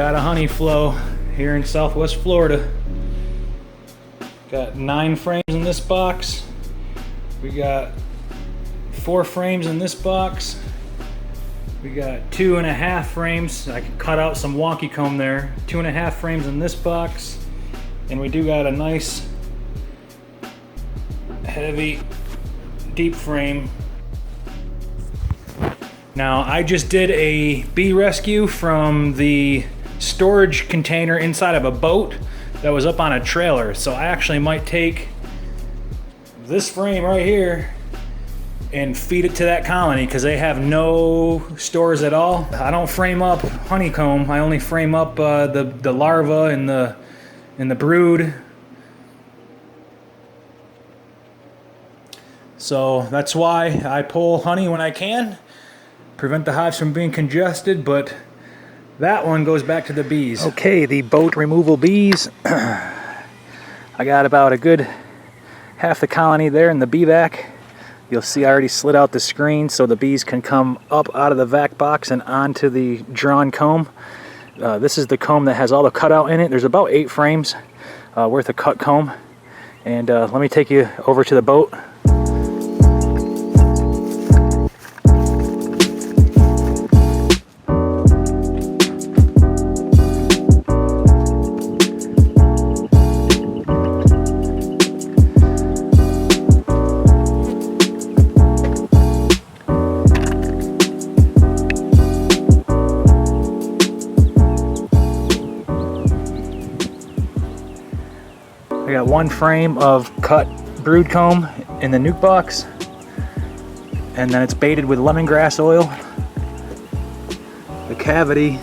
got a honey flow here in Southwest Florida. Got 9 frames in this box. We got 4 frames in this box. We got 2.5 frames. I can cut out some wonky comb there. 2.5 frames in this box. And we do got a nice, heavy, deep frame. Now, I just did a bee rescue from the storage container inside of a boat that was up on a trailer. So I actually might take this frame right here and feed it to that colony because they have no stores at all. I don't frame up honeycomb. I only frame up the larva and the brood. So that's why I pull honey when I can, prevent the hives from being congested, but that one goes back to the bees. Okay, the boat removal bees. I got about a good half the colony there in the bee vac. You'll see I already slid out the screen so the bees can come up out of the vac box and onto the drawn comb. This is the comb that has all the cutout in it. There's about 8 frames worth of cut comb. And let me take you over to the boat. I got 1 frame of cut brood comb in the nuke box, and then it's baited with lemongrass oil. The cavity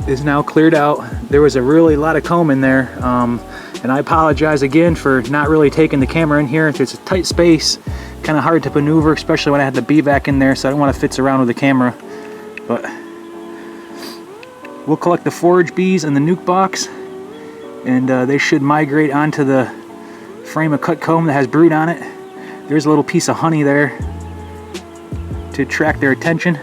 is now cleared out. There was a really lot of comb in there, and I apologize again for not really taking the camera in here. It's a tight space, kind of hard to maneuver, especially when I had the bee vac in there, so I don't want to fitz around with the camera. But we'll collect the forage bees in the nuke box, and they should migrate onto the frame of cut comb that has brood on it. There's a little piece of honey there to attract their attention.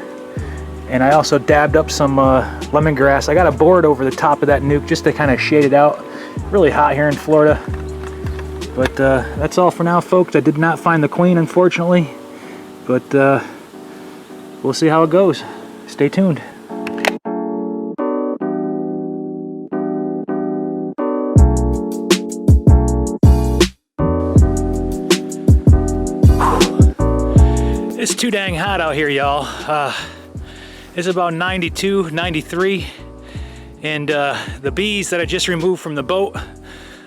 And I also dabbed up some lemongrass. I got a board over the top of that nuke just to kind of shade it out. Really hot here in Florida. But that's all for now, folks. I did not find the queen, unfortunately. But we'll see how it goes. Stay tuned. It's too dang hot out here, y'all. It's about 92, 93, and the bees that I just removed from the boat,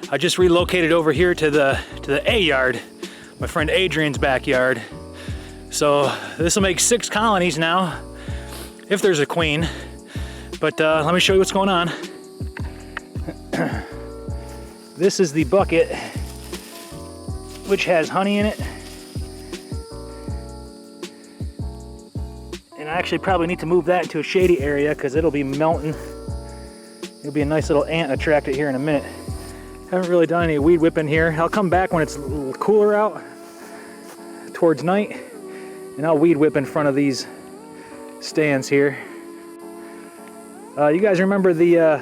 I just relocated over here to the A yard, my friend Adrian's backyard. So this will make 6 colonies now, if there's a queen. But let me show you what's going on. This is the bucket, which has honey in it. And I actually probably need to move that into a shady area because it'll be melting. It'll be a nice little ant attracted here in a minute. Haven't really done any weed whipping here. I'll come back when it's a little cooler out towards night, and I'll weed whip in front of these stands here. You guys remember the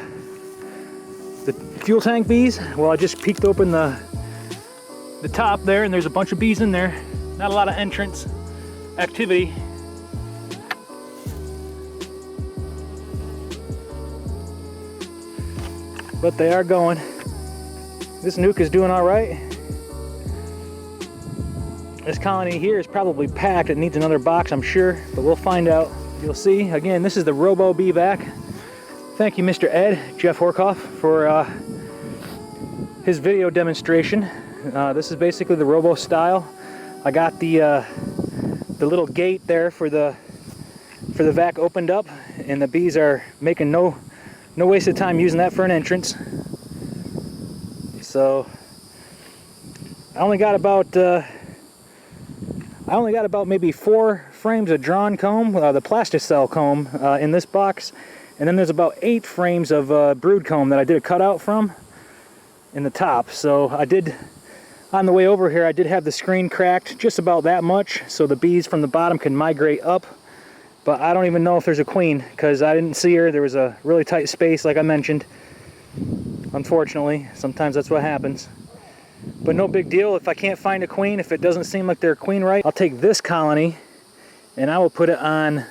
fuel tank bees? Well, I just peeked open the top there, and there's a bunch of bees in there. Not a lot of entrance activity. But they are going. This nuke is doing all right. This colony here is probably packed. It needs another box, I'm sure, but we'll find out. You'll see. Again, this is the Robo Bee Vac. Thank you, Mr. Ed, Jeff Horkoff, for his video demonstration. This is basically the Robo style. I got the little gate there for the vac opened up, and the bees are making no waste of time using that for an entrance. So I only got about maybe 4 frames of drawn comb, the plasticell comb, in this box, and then there's about 8 frames of brood comb that I did a cutout from in the top. So I did, on the way over here, I did have the screen cracked just about that much, so the bees from the bottom can migrate up but I don't even know if there's a queen because I didn't see her. There was a really tight space, like I mentioned. Unfortunately, sometimes that's what happens. But no big deal. If I can't find a queen, if it doesn't seem like they're a queen right, I'll take this colony and I will put it on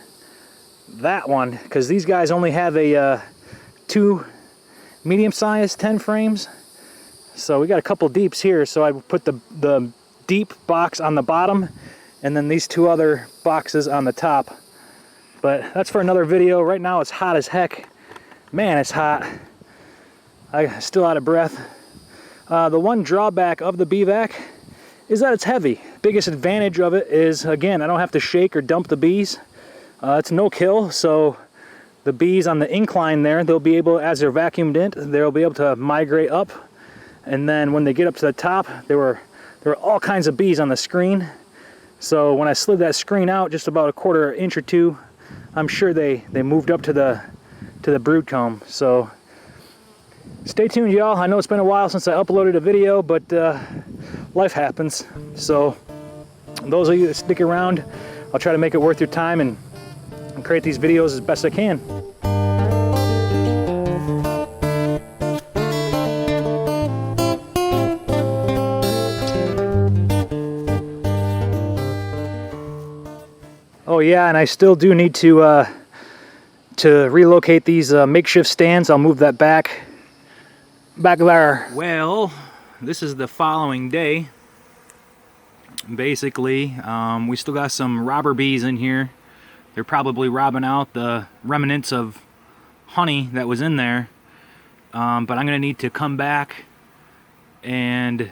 that one, because these guys only have a 2 medium-sized 10 frames. So we got a couple deeps here, so I put the deep box on the bottom and then these 2 other boxes on the top. But that's for another video. Right now it's hot as heck. Man, it's hot. I'm still out of breath. The one drawback of the bee vac is that it's heavy. Biggest advantage of it is, again, I don't have to shake or dump the bees. It's no kill, so the bees on the incline there, they'll be able, as they're vacuumed in, they'll be able to migrate up. And then when they get up to the top, there were all kinds of bees on the screen. So when I slid that screen out just about a 1/4 inch or 2, I'm sure they moved up to the brood comb. So stay tuned, y'all. I know it's been a while since I uploaded a video, but life happens. So those of you that stick around, I'll try to make it worth your time and create these videos as best I can. Oh yeah, and I still do need to relocate these makeshift stands. I'll move that back there. Well, this is the following day. Basically, we still got some robber bees in here. They're probably robbing out the remnants of honey that was in there. But I'm going to need to come back and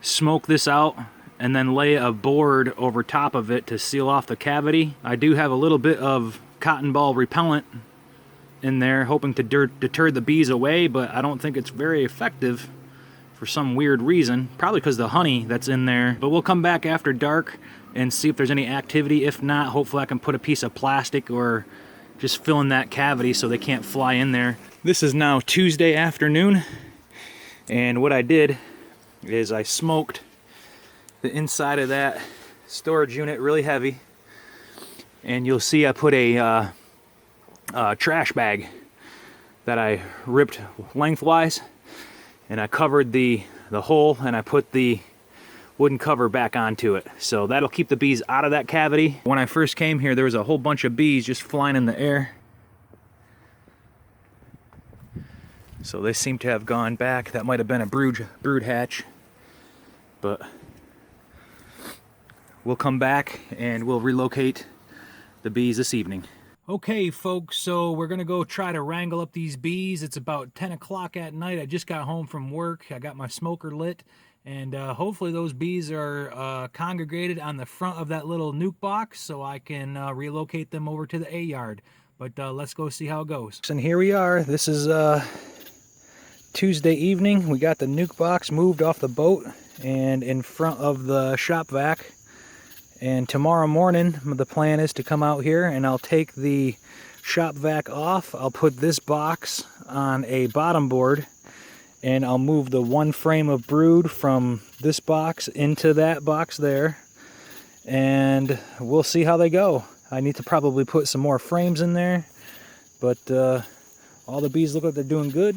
smoke this out and then lay a board over top of it to seal off the cavity. I do have a little bit of cotton ball repellent in there, hoping to deter the bees away, but I don't think it's very effective for some weird reason. Probably because the honey that's in there. But we'll come back after dark and see if there's any activity. If not, hopefully I can put a piece of plastic or just fill in that cavity so they can't fly in there. This is now Tuesday afternoon, and what I did is I smoked the inside of that storage unit really heavy, and you'll see I put a trash bag that I ripped lengthwise, and I covered the hole, and I put the wooden cover back onto it. So that'll keep the bees out of that cavity. When I first came here, there was a whole bunch of bees just flying in the air. So they seem to have gone back. That might have been a brood hatch. But we'll come back and we'll relocate the bees this evening. Okay folks, so we're gonna go try to wrangle up these bees. It's about 10 o'clock at night. I just got home from work. I got my smoker lit, and hopefully those bees are congregated on the front of that little nuke box so I can relocate them over to the A yard. But let's go see how it goes. And here we are. This is Tuesday evening. We got the nuke box moved off the boat and in front of the shop vac. And tomorrow morning, the plan is to come out here and I'll take the shop vac off. I'll put this box on a bottom board and I'll move the 1 frame of brood from this box into that box there. And we'll see how they go. I need to probably put some more frames in there, but all the bees look like they're doing good.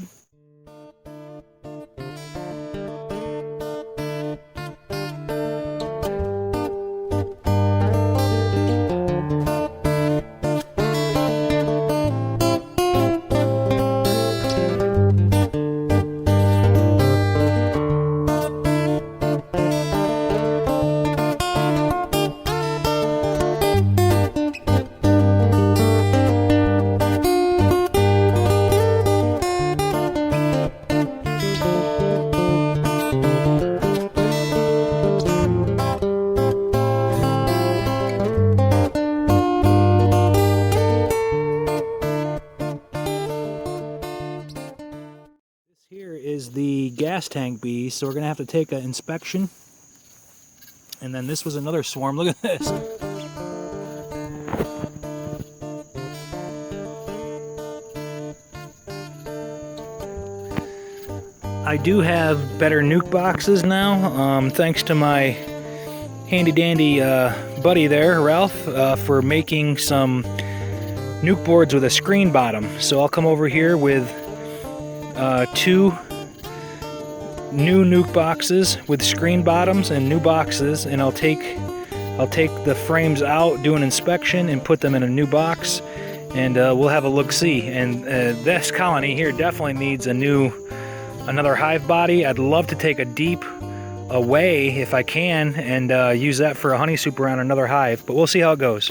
Is the gas tank bee, so we're gonna have to take an inspection. And then this was another swarm. Look at this. I do have better nuke boxes now, thanks to my handy dandy buddy there, Ralph, for making some nuke boards with a screen bottom. So I'll come over here with 2 new nuke boxes with screen bottoms and new boxes, and I'll take the frames out, do an inspection, and put them in a new box, and we'll have a look-see. And this colony here definitely needs another hive body. I'd love to take a deep away if I can and use that for a honey soup around another hive, but we'll see how it goes.